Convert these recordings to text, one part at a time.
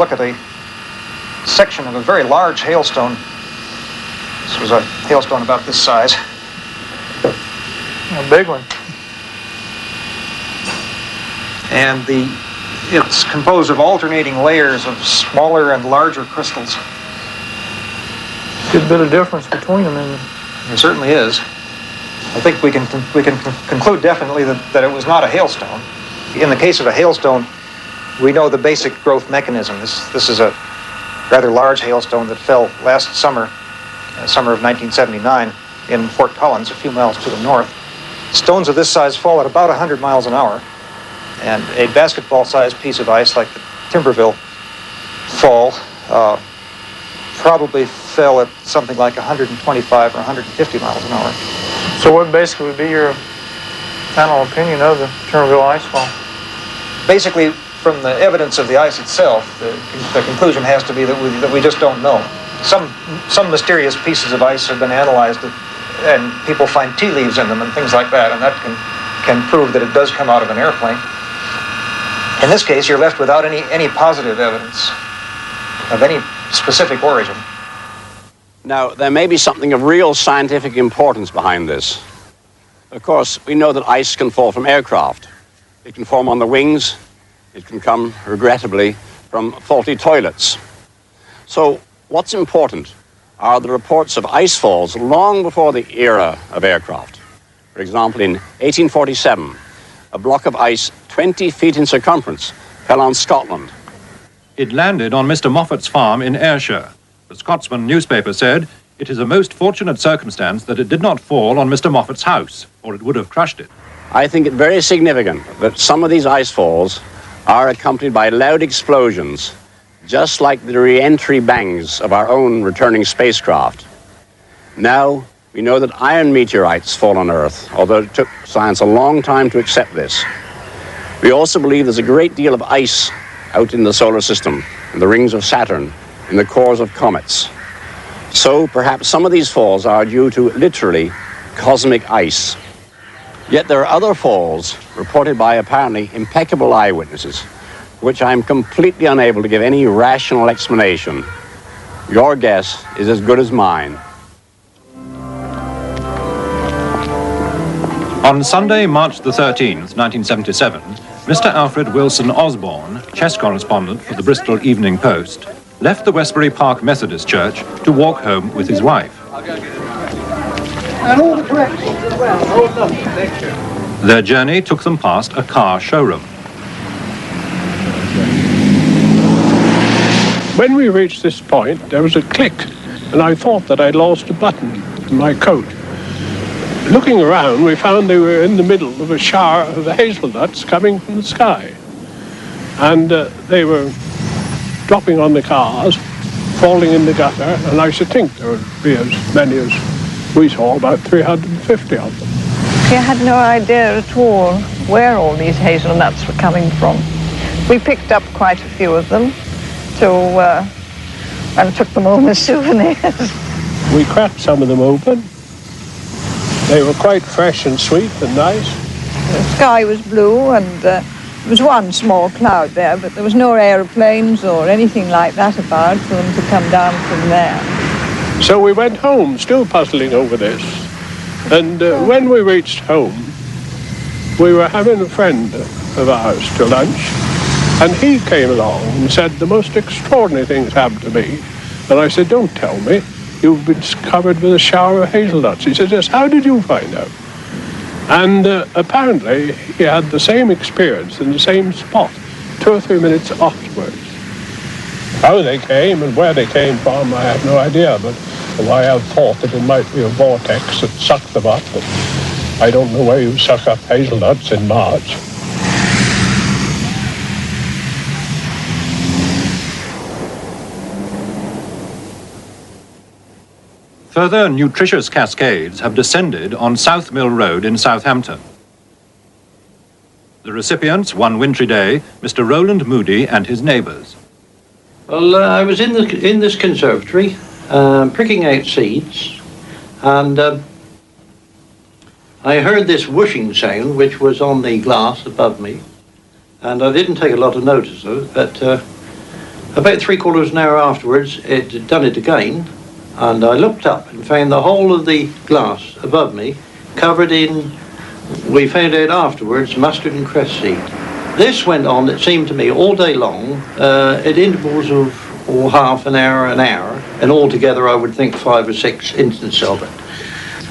look at a section of a very large hailstone. This was a hailstone about this size. A big one. And it's composed of alternating layers of smaller and larger crystals. Good bit of difference between them, isn't there? There certainly is. I think we can conclude definitely that it was not a hailstone. In the case of a hailstone, we know the basic growth mechanism. This is a rather large hailstone that fell last summer, summer of 1979, in Fort Collins, a few miles to the north. Stones of this size fall at about 100 miles an hour, and a basketball-sized piece of ice like the Timberville fall probably fell at something like 125 or 150 miles an hour. So what basically would be your final opinion of the Timberville ice fall? Basically, from the evidence of the ice itself, the conclusion has to be that we just don't know. Some mysterious pieces of ice have been analyzed, and people find tea leaves in them and things like that, and that can prove that it does come out of an airplane. In this case, you're left without any positive evidence of any specific origin. Now, there may be something of real scientific importance behind this. Of course, we know that ice can fall from aircraft. It can form on the wings. It can come, regrettably, from faulty toilets. So, what's important are the reports of ice falls long before the era of aircraft. For example, in 1847, a block of ice 20 feet in circumference fell on Scotland. It landed on Mr. Moffat's farm in Ayrshire. The Scotsman newspaper said, "It is a most fortunate circumstance that it did not fall on Mr. Moffat's house, or it would have crushed it." I think it very significant that some of these ice falls are accompanied by loud explosions, just like the re-entry bangs of our own returning spacecraft. Now, we know that iron meteorites fall on Earth, although it took science a long time to accept this. We also believe there's a great deal of ice out in the solar system, in the rings of Saturn, in the cores of comets. So perhaps some of these falls are due to literally cosmic ice. Yet there are other falls reported by apparently impeccable eyewitnesses, which I'm completely unable to give any rational explanation. Your guess is as good as mine. On Sunday, March the 13th, 1977, Mr. Alfred Wilson Osborne, chess correspondent for the Bristol Evening Post, left the Westbury Park Methodist Church to walk home with his wife. And all the corrections as well. Oh, lovely. Thank you. Their journey took them past a car showroom. When we reached this point, there was a click, and I thought that I'd lost a button in my coat. Looking around, we found they were in the middle of a shower of hazelnuts coming from the sky. And they were dropping on the cars, falling in the gutter, and I should think there would be as many as we saw, about 350 of them. We had no idea at all where all these hazelnuts were coming from. We picked up quite a few of them and took them home as souvenirs. We cracked some of them open. They were quite fresh and sweet and nice. The sky was blue, and there was one small cloud there, but there was no aeroplanes or anything like that about for them to come down from there. So we went home, still puzzling over this. And when we reached home, we were having a friend of ours to lunch, and he came along and said, "The most extraordinary things happened to me." And I said, "Don't tell me. You've been covered with a shower of hazelnuts." He said, "Yes, how did you find out?" And apparently he had the same experience in the same spot 2 or 3 minutes afterwards. How they came and where they came from, I have no idea, but why I've thought that it might be a vortex that sucked them up, but I don't know where you suck up hazelnuts in March. Further nutritious cascades have descended on South Mill Road in Southampton. The recipients, one wintry day, Mr. Roland Moody and his neighbours. Well, I was in this conservatory, pricking out seeds, and I heard this whooshing sound, which was on the glass above me, and I didn't take a lot of notice of it, but About 3/4 of an hour afterwards, it had done it again, and I looked up and found the whole of the glass above me covered in, we found out afterwards, mustard and cress seed. This went on, it seemed to me, all day long, at intervals of half an hour, and altogether I would think 5 or 6 instances of it.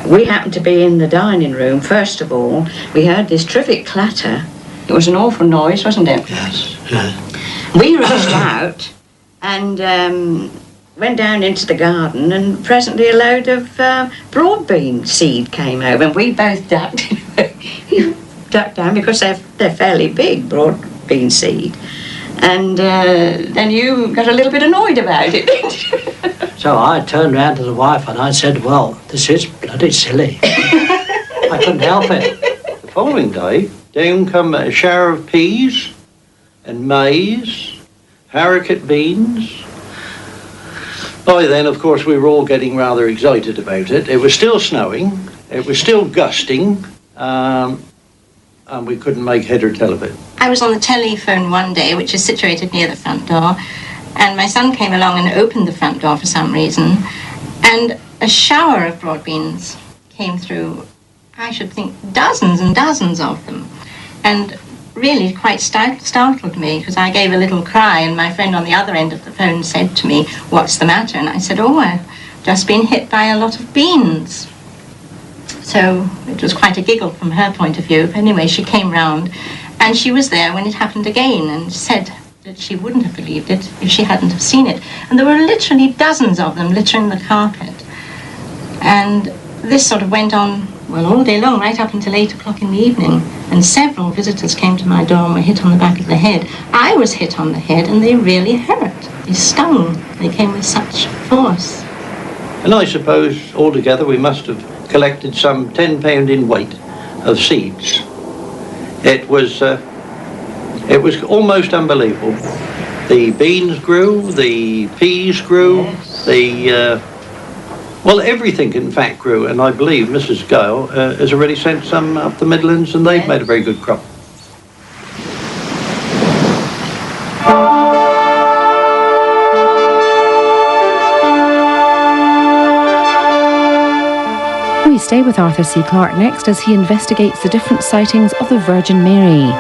We happened to be in the dining room. First of all, we heard this terrific clatter. It was an awful noise, wasn't it? Yes. We rushed out and went down into the garden, and presently a load of broad bean seed came over, and we both ducked. Ducked down because they're fairly big, broad bean seed. And then you got a little bit annoyed about it, didn't you? So I turned round to the wife and I said, well, this is bloody silly. I couldn't help it. The following day, down come a shower of peas and maize, haricot beans. By then, of course, we were all getting rather excited about it. It was still snowing, it was still gusting, and we couldn't make head or tail of it. I was on the telephone one day, which is situated near the front door, and my son came along and opened the front door for some reason, and a shower of broad beans came through. I should think dozens and dozens of them, and really quite startled me, because I gave a little cry, and my friend on the other end of the phone said to me, "What's the matter?" And I said, "Oh, I've just been hit by a lot of beans." So it was quite a giggle from her point of view. Anyway, she came round, and she was there when it happened again, and said that she wouldn't have believed it if she hadn't have seen it. And there were literally dozens of them littering the carpet. And this sort of went on, well, all day long, right up until 8 o'clock in the evening. And several visitors came to my door and were hit on the back of the head. I was hit on the head, and they really hurt. They stung. They came with such force. And I suppose altogether we must have collected some 10 pound in weight of seeds. It was almost unbelievable. The beans grew, the peas grew, yes. Well, everything in fact grew, and I believe Mrs. Gale has already sent some up the Midlands, and they've made a very good crop. We stay with Arthur C. Clarke next as he investigates the different sightings of the Virgin Mary.